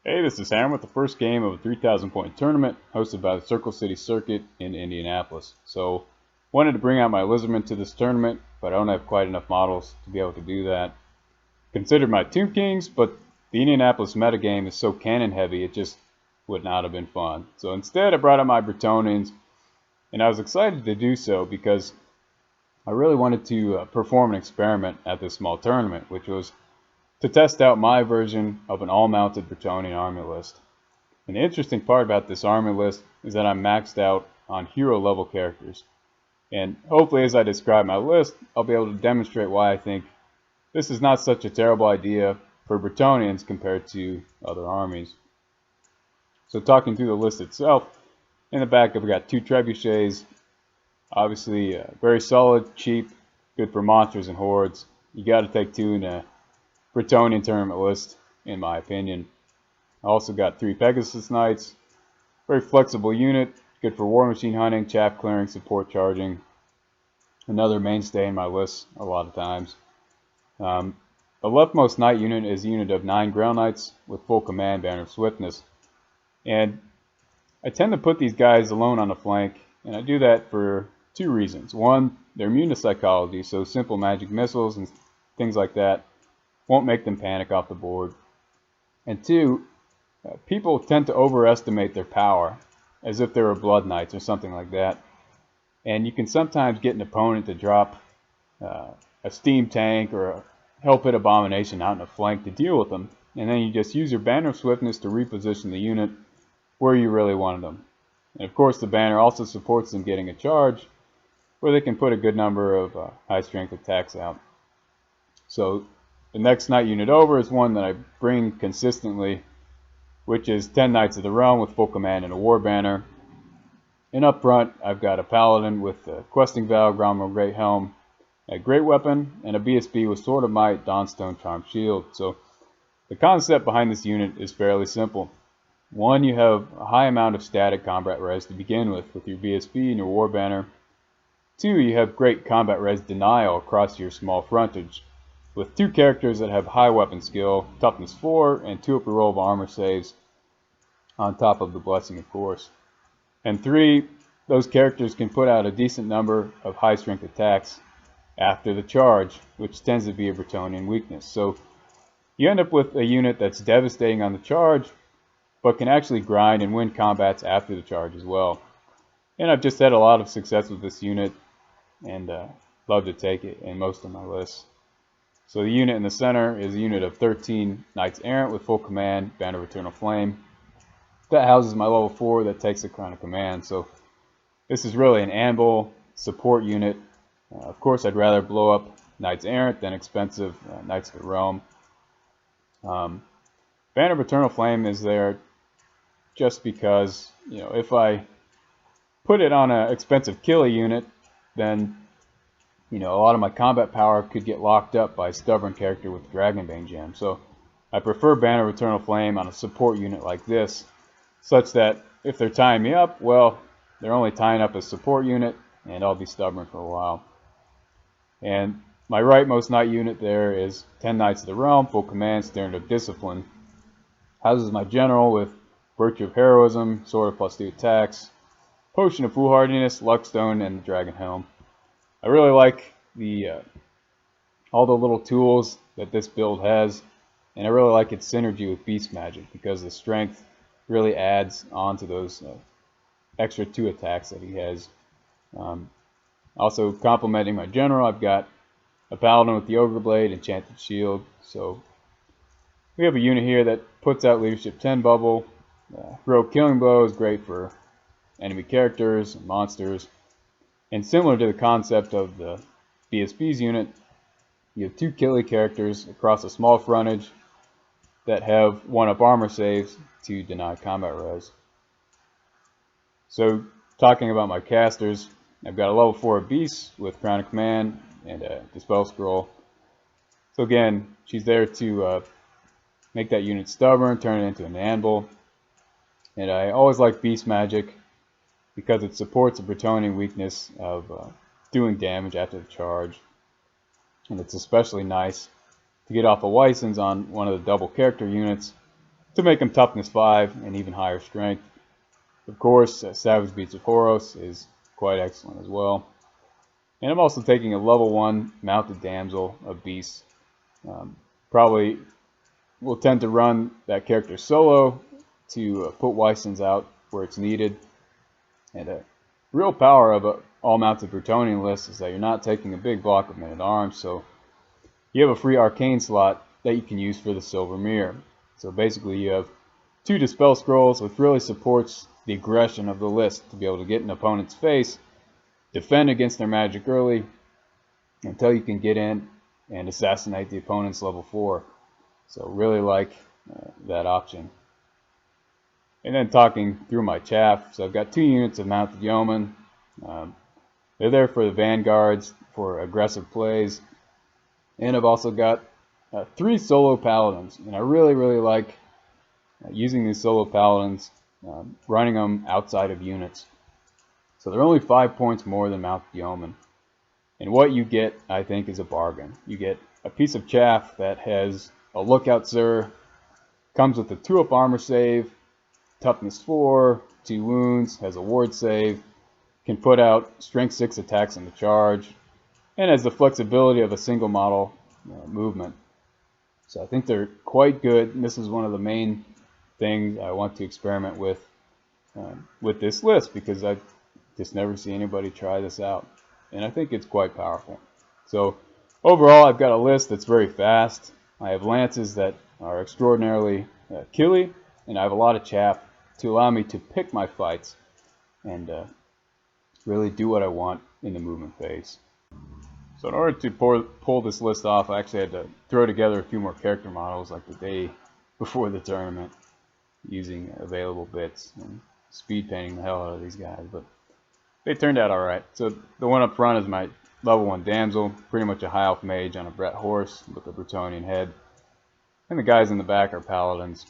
Hey, this is Sam with the first game of a 3,000 point tournament hosted by the Circle City Circuit in Indianapolis. So, wanted to bring out my Lizardmen to this tournament, but I don't have quite enough models to be able to do that. Considered my Tomb Kings, but the Indianapolis metagame is so cannon heavy it just would not have been fun. So instead I brought out my Bretonnians, and I was excited to do so because I really wanted to perform an experiment at this small tournament, which was to test out my version of an all-mounted Bretonnian army list. And the interesting part about this army list is that I'm maxed out on hero level characters. And hopefully as I describe my list, I'll be able to demonstrate why I think this is not such a terrible idea for Bretonnians compared to other armies. So talking through the list itself, in the back I've got two trebuchets, obviously very solid, cheap, good for monsters and hordes. You got to take two in a Bretonnian tournament list, in my opinion. I also got three Pegasus Knights, very flexible unit, good for war machine hunting, chaff clearing, support charging. Another mainstay in my list a lot of times. The leftmost knight unit is a unit of 9 ground knights with full command banner of swiftness. And I tend to put these guys alone on the flank, and I do that for two reasons. One, they're immune to psychology, so simple magic missiles and things like that won't make them panic off the board. And two, people tend to overestimate their power, as if they were blood knights or something like that. And you can sometimes get an opponent to drop a steam tank or a hell-pit abomination out in the flank to deal with them, and then you just use your banner of swiftness to reposition the unit where you really wanted them. And of course the banner also supports them getting a charge where they can put a good number of high strength attacks out. So the next knight unit over is one that I bring consistently, which is 10 Knights of the Realm with full command and a war banner. And up front I've got a paladin with a questing vow, Gromwell Great Helm, a great weapon, and a BSB with Sword of Might, Dawnstone, Charmed Shield. So the concept behind this unit is fairly simple. One, you have a high amount of static combat res to begin with your BSB and your war banner. Two, you have great combat res denial across your small frontage, with two characters that have high weapon skill, toughness 4, and 2 up roll of armor saves, on top of the blessing of course. And three, those characters can put out a decent number of high strength attacks after the charge, which tends to be a Bretonnian weakness. So you end up with a unit that's devastating on the charge, but can actually grind and win combats after the charge as well. And I've just had a lot of success with this unit, and love to take it in most of my lists. So the unit in the center is a unit of 13 Knights Errant with full command, Banner of Eternal Flame. That houses my level 4 that takes the Crown of Command. So this is really an Anvil support unit. Of course, I'd rather blow up Knights Errant than expensive Knights of the Realm. Banner of Eternal Flame is there just because, if I put it on an expensive Killy unit, then, a lot of my combat power could get locked up by a stubborn character with Dragonbane Gem. So I prefer Banner of Eternal Flame on a support unit like this, such that if they're tying me up, well, they're only tying up a support unit, and I'll be stubborn for a while. And my rightmost knight unit there is 10 Knights of the Realm, full command, Standard of Discipline. Houses my general with Virtue of Heroism, Sword of +2 attacks, Potion of Foolhardiness, Luckstone, and the Dragon Helm. I really like all the little tools that this build has, and I really like its synergy with Beast Magic because the strength really adds on to those extra 2 attacks that he has. Also complementing my general, I've got a paladin with the Ogre Blade, Enchanted Shield. So we have a unit here that puts out Leadership 10 bubble. Heroic Killing Blow is great for enemy characters and monsters. And similar to the concept of the BSB's unit, you have 2 Killy characters across a small frontage that have 1-up armor saves to deny combat res. So talking about my casters, I've got a level 4 Beast with Crown of Command and a Dispel Scroll. So again, she's there to make that unit stubborn, turn it into an Anvil. And I always like Beast Magic because it supports a Bretonnian weakness of doing damage after the charge. And it's especially nice to get off of Weissens on one of the double character units to make him toughness 5 and even higher strength. Of course, Savage Beats of Horos is quite excellent as well. And I'm also taking a level 1 mounted damsel of beasts. Probably will tend to run that character solo to put Weissens out where it's needed. And the real power of an all-mounted Bretonnian list is that you're not taking a big block of men-at-arms, so you have a free arcane slot that you can use for the Silver Mirror. So basically you have 2 Dispel Scrolls, which really supports the aggression of the list to be able to get an opponent's face, defend against their magic early, until you can get in and assassinate the opponent's level 4. So really like that option. And then talking through my chaff, so I've got 2 units of mounted yeomen. They're there for the vanguards, for aggressive plays. And I've also got 3 solo paladins. And I really like using these solo paladins, running them outside of units. So they're only 5 points more than mounted yeomen. And what you get, I think, is a bargain. You get a piece of chaff that has a lookout sir, comes with a 2-up armor save, toughness 4, 2 wounds, has a ward save, can put out strength 6 attacks in the charge, and has the flexibility of a single model movement. So I think they're quite good, and this is one of the main things I want to experiment with this list, because I just never see anybody try this out, and I think it's quite powerful. So overall, I've got a list that's very fast. I have lances that are extraordinarily killy, and I have a lot of chaff to allow me to pick my fights and really do what I want in the movement phase. So in order to pull this list off, I actually had to throw together a few more character models like the day before the tournament, using available bits and speed painting the hell out of these guys, but they turned out alright. So the one up front is my level 1 damsel, pretty much a high elf mage on a Brett horse with a Bretonnian head. And the guys in the back are paladins.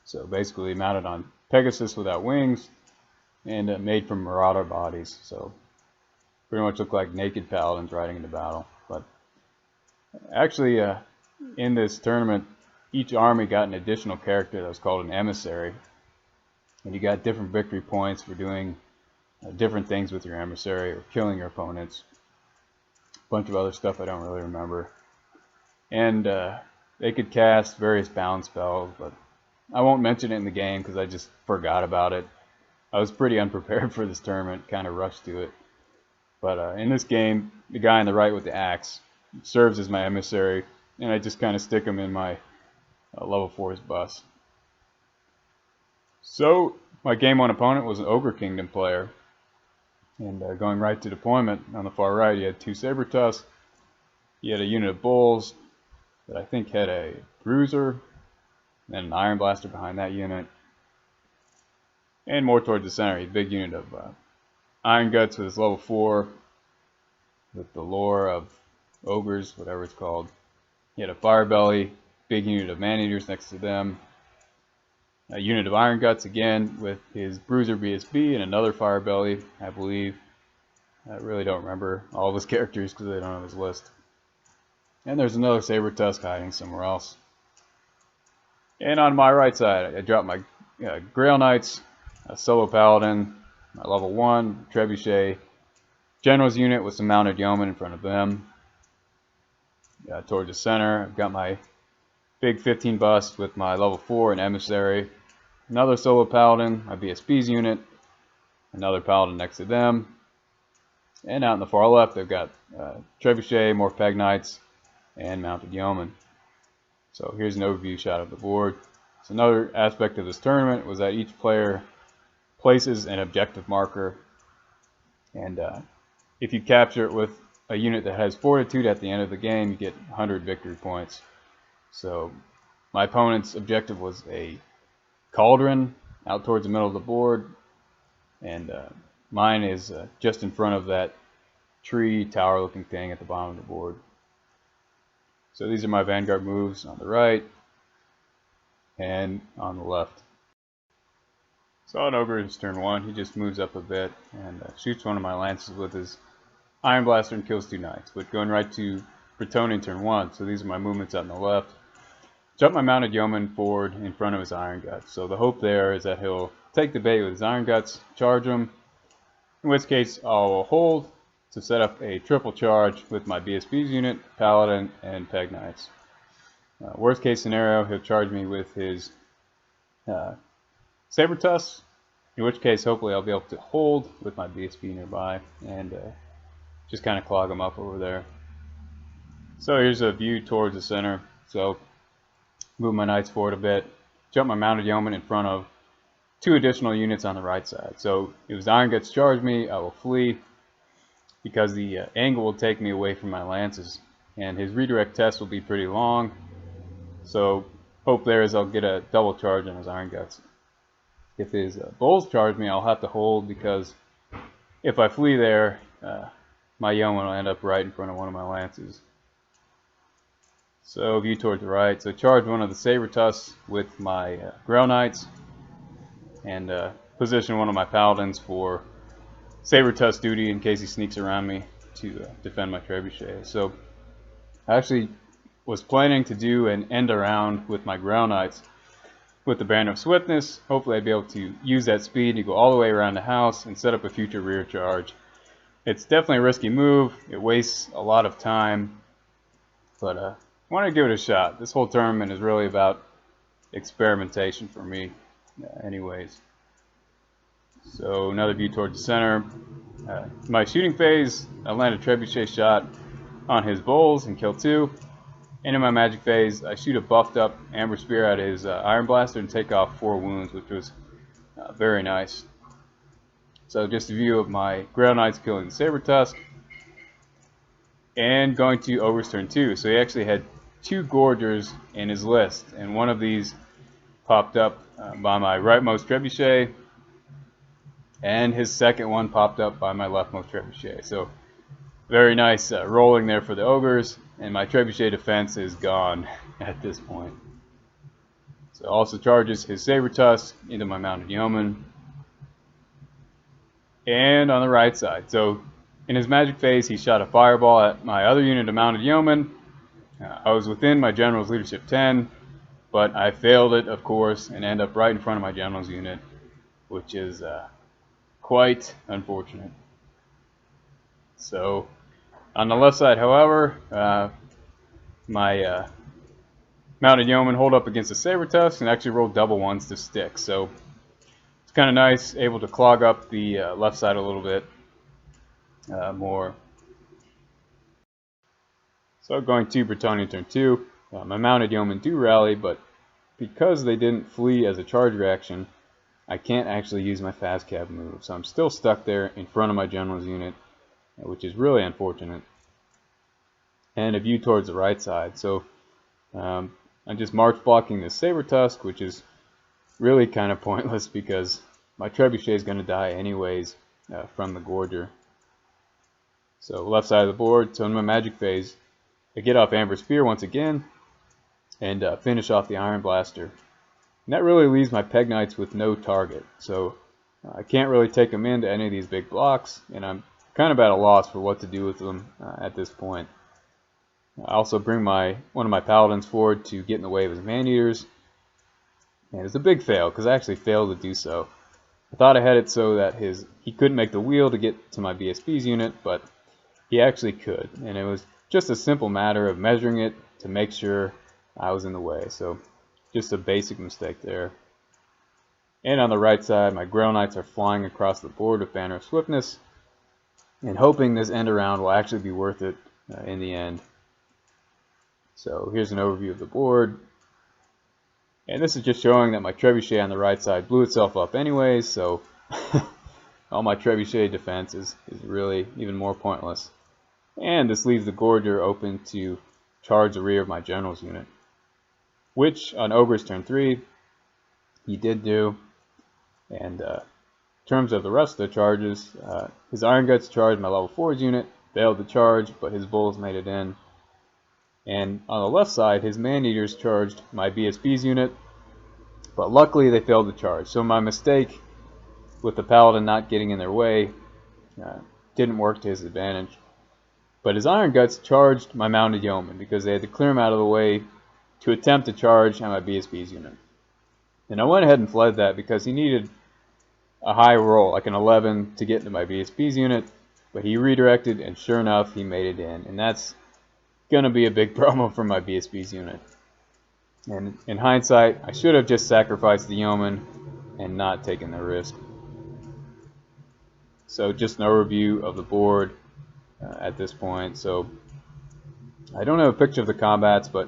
So basically mounted on Pegasus without wings and made from marauder bodies. So pretty much look like naked paladins riding into battle. But actually in this tournament, each army got an additional character that was called an emissary. And you got different victory points for doing different things with your emissary or killing your opponents. A bunch of other stuff I don't really remember. And they could cast various bound spells, but I won't mention it in the game because I just forgot about it. I was pretty unprepared for this tournament, kind of rushed to it. But in this game, the guy on the right with the axe serves as my emissary, and I just kind of stick him in my level 4's bus. So my game 1 opponent was an Ogre Kingdom player. And going right to deployment, on the far right, he had 2 saber tusks. He had a unit of bulls that I think had a bruiser, then an iron blaster behind that unit. And more towards the center, he had a big unit of iron guts with his level 4, with the lore of ogres, whatever it's called. He had a fire belly, big unit of man-eaters next to them. A unit of iron guts again with his bruiser BSB and another fire belly, I believe. I really don't remember all of his characters because I don't have his list. And there's another saber tusk hiding somewhere else. And on my right side, I dropped my Grail Knights, a solo paladin, my level 1 trebuchet, general's unit with some mounted yeomen in front of them. Towards the center, I've got my big 15 bust with my level 4 and emissary, another solo paladin, my BSB's unit, another paladin next to them, and out in the far left I've got trebuchet, more peg knights, and mounted yeomen. So here's an overview shot of the board. So another aspect of this tournament was that each player places an objective marker, and if you capture it with a unit that has fortitude at the end of the game, you get 100 victory points. So my opponent's objective was a cauldron out towards the middle of the board, and mine is just in front of that tree tower looking thing at the bottom of the board. So these are my vanguard moves on the right and on the left. So on Ogre's turn 1, he just moves up a bit and shoots one of my lances with his iron blaster and kills 2 knights. But going right to Bretonnia turn 1, so these are my movements out on the left. jump my mounted yeoman forward in front of his Iron Guts. So the hope there is that he'll take the bait with his Iron Guts, charge him, in which case I'll hold to set up a triple charge with my BSB's unit, Paladin, and Peg Knights. Worst case scenario, he'll charge me with his Saber Tusk, in which case hopefully I'll be able to hold with my BSB nearby and just kind of clog him up over there. So here's a view towards the center. So move my knights forward a bit, jump my mounted yeoman in front of 2 additional units on the right side. So if his Iron Guts charge me, I will flee because the angle will take me away from my lances, and his redirect test will be pretty long. So hope there is I'll get a double charge on his Iron Guts. If his bulls charge me, I'll have to hold because if I flee there, my yeoman will end up right in front of one of my lances. So view towards the right. So charge one of the Saber Tusks with my Grail Knights, and position one of my Paladins for Saber Tusk duty in case he sneaks around me to defend my Trebuchet. So I actually was planning to do an end around with my Grail Knights with the Banner of Swiftness. Hopefully I'd be able to use that speed to go all the way around the house and set up a future rear charge. It's definitely a risky move. It wastes a lot of time, but I want to give it a shot. This whole tournament is really about experimentation for me anyways. So another view towards the center. My shooting phase, I land a Trebuchet shot on his bulls and kill 2. And in my magic phase, I shoot a buffed up Amber Spear at his Iron Blaster and take off 4 wounds, which was very nice. So just a view of my Grail Knights killing the Saber Tusk. And going to Ogres turn 2. So he actually had 2 Gorgers in his list, and one of these popped up by my rightmost Trebuchet, and his second one popped up by my leftmost Trebuchet. So very nice rolling there for the Ogres, and my Trebuchet defense is gone at this point. So also charges his Saber Tusk into my mounted yeoman. And on the right side, so in his magic phase, he shot a fireball at my other unit of mounted yeoman. I was within my general's leadership 10, but I failed it, of course, and end up right in front of my general's unit, which is quite unfortunate. So on the left side, however, my mounted yeoman hold up against the Saber Tusk and actually rolled double ones to stick. So it's kind of nice, able to clog up the left side a little bit more. So going to Bretonnia turn 2, my mounted yeomen do rally, but because they didn't flee as a charge reaction, I can't actually use my fast cab move. So I'm still stuck there in front of my general's unit, which is really unfortunate. And a view towards the right side. So I'm just march blocking this Saber Tusk, which is really kind of pointless because my Trebuchet is going to die anyways from the Gorger. So left side of the board, so in my magic phase, I get off Amber Spear once again and finish off the Iron Blaster. And that really leaves my Peg Knights with no target. So I can't really take them into any of these big blocks, and I'm kind of at a loss for what to do with them at this point. I also bring one of my Paladins forward to get in the way of his Man-Eaters. And it's a big fail, because I actually failed to do so. I thought I had it so that he couldn't make the wheel to get to my BSB's unit, but he actually could. And it was just a simple matter of measuring it to make sure I was in the way. So just a basic mistake there. And on the right side, my Grail Knights are flying across the board with Banner of Swiftness, and hoping this end around will actually be worth it in the end. So here's an overview of the board. And this is just showing that my Trebuchet on the right side blew itself up anyways, so all my Trebuchet defense is really even more pointless. And this leaves the Gorger open to charge the rear of my general's unit, which on Ogres turn 3, he did do. And in terms of the rest of the charges, his Iron Guts charged my level 4's unit, failed to charge, but his Bulls made it in. And on the left side, his Man-Eaters charged my BSB's unit, but luckily they failed to charge. So my mistake with the Paladin not getting in their way didn't work to his advantage. But his Iron Guts charged my Mounted Yeoman because they had to clear him out of the way to attempt to charge on my BSB's unit. And I went ahead and fled that because he needed a high roll, like an 11, to get into my BSB's unit, but he redirected, and sure enough, he made it in. And that's going to be a big problem for my BSB's unit. And in hindsight, I should have just sacrificed the yeoman and not taken the risk. So just an overview of the board at this point. So I don't have a picture of the combats, but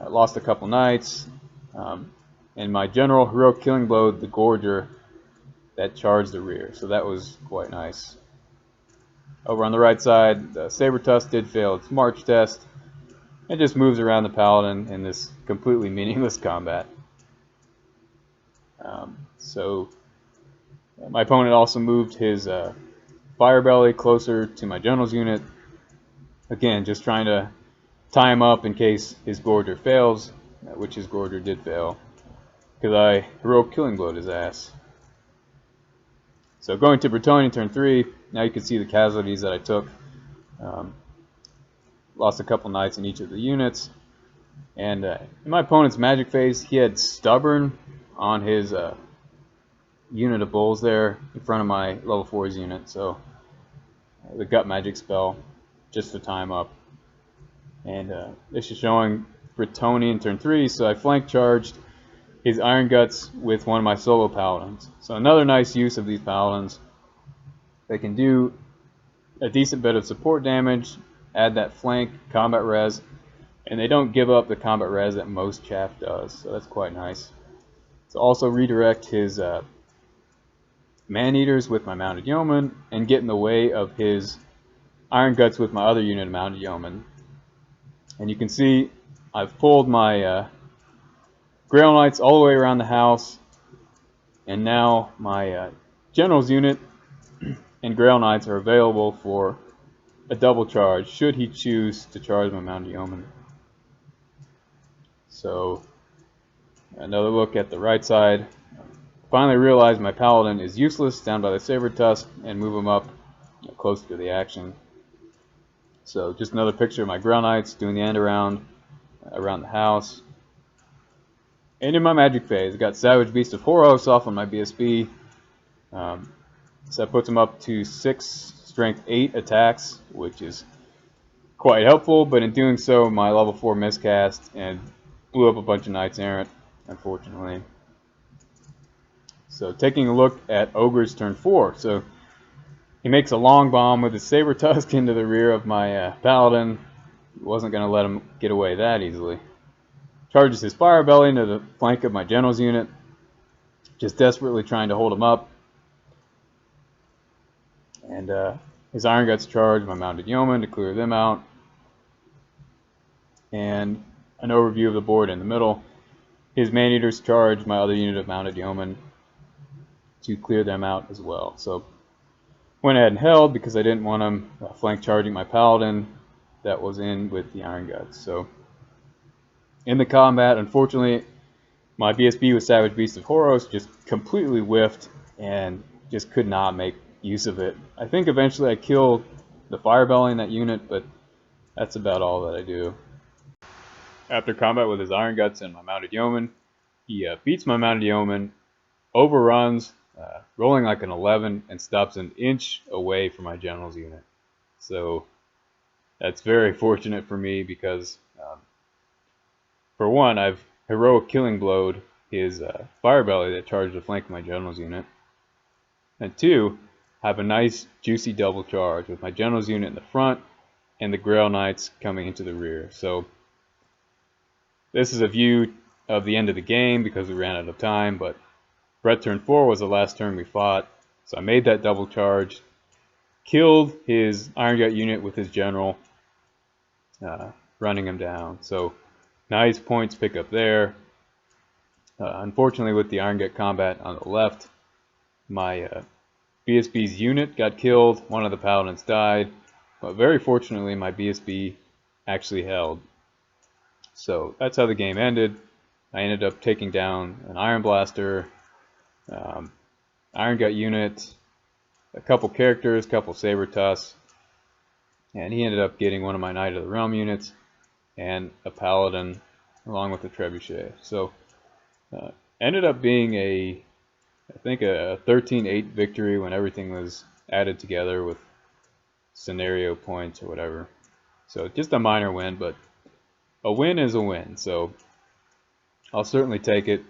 I lost a couple knights. And my general heroic killing blow, the Gorger, that charged the rear. So that was quite nice. Over on the right side, the Saber Tusk did fail its march test. It just moves around the paladin in this completely meaningless combat. So my opponent also moved his Fire Belly closer to my general's unit. Again, just trying to tie him up in case his Gorger fails, which his Gorger did fail, because I heroic killing blowed his ass. So going to Bretonnia turn 3, now you can see the casualties that I took. Lost a couple knights in each of the units. And in my opponent's magic phase, he had Stubborn on his unit of bulls there in front of my level 4's unit. So the gut magic spell just to tie him up. And this is showing Bretonnia in turn 3, so I flank charged his Iron Guts with one of my solo paladins. So another nice use of these paladins. They can do a decent bit of support damage, add that flank combat res, and they don't give up the combat res that most chaff does, so that's quite nice. So also redirect his Man-Eaters with my Mounted Yeoman, and get in the way of his Iron Guts with my other unit of Mounted Yeoman. And you can see I've pulled my Grail Knights all the way around the house, and now my General's unit and Grail Knights are available for a double charge should he choose to charge my Mounted Yeoman. So another look at the right side. Finally realized my Paladin is useless down by the Saber Tusk, and move him up close to the action. So just another picture of my Grail Knights doing the end around the house. And in my magic phase, I got Savage Beast of Horos off on my BSB. So that puts him up to 6 strength 8 attacks, which is quite helpful, but in doing so, my level 4 miscast and blew up a bunch of Knights Errant, unfortunately. So taking a look at Ogres turn 4. So he makes a long bomb with his Saber Tusk into the rear of my Paladin. Wasn't going to let him get away that easily. Charges his Fire Belly into the flank of my General's unit, just desperately trying to hold him up. And his Iron Guts charge my Mounted Yeoman to clear them out. And an overview of the board in the middle. His Man-Eaters charge my other unit of Mounted Yeoman to clear them out as well. So went ahead and held because I didn't want him flank charging my Paladin that was in with the Iron Guts. So in the combat, unfortunately, my BSB with Savage Beast of Horos just completely whiffed and just could not make use of it. I think eventually I killed the Fire Belly in that unit, but that's about all that I do. After combat with his Iron Guts and my Mounted Yeoman, he beats my Mounted Yeoman, overruns, rolling like an 11, and stops an inch away from my General's unit. So that's very fortunate for me because, for one, I've heroic killing blowed his Fire Belly that charged the flank of my General's unit. And two, I have a nice juicy double charge with my General's unit in the front and the Grail Knights coming into the rear. So this is a view of the end of the game because we ran out of time, but Brett turn 4 was the last turn we fought, so I made that double charge, killed his Iron Gut unit with his General, running him down. So nice points pick up there. Unfortunately, with the Iron Gut combat on the left, my BSB's unit got killed, one of the Paladins died, but very fortunately my BSB actually held. So that's how the game ended. I ended up taking down an Iron Blaster, Iron Gut unit, a couple characters, a couple Saber Tusks, and he ended up getting one of my Knight of the Realm units and a Paladin along with the trebuchet. So ended up being I think a 13-8 victory when everything was added together with scenario points or whatever. So just a minor win, but a win is a win. So I'll certainly take it.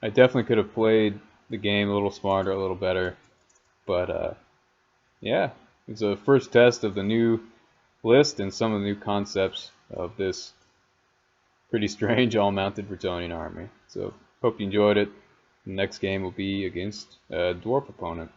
I definitely could have played the game a little smarter, a little better, but yeah, it's a first test of the new list and some of the new concepts of this pretty strange all-mounted Bretonnian army. So hope you enjoyed it. The next game will be against a dwarf opponent.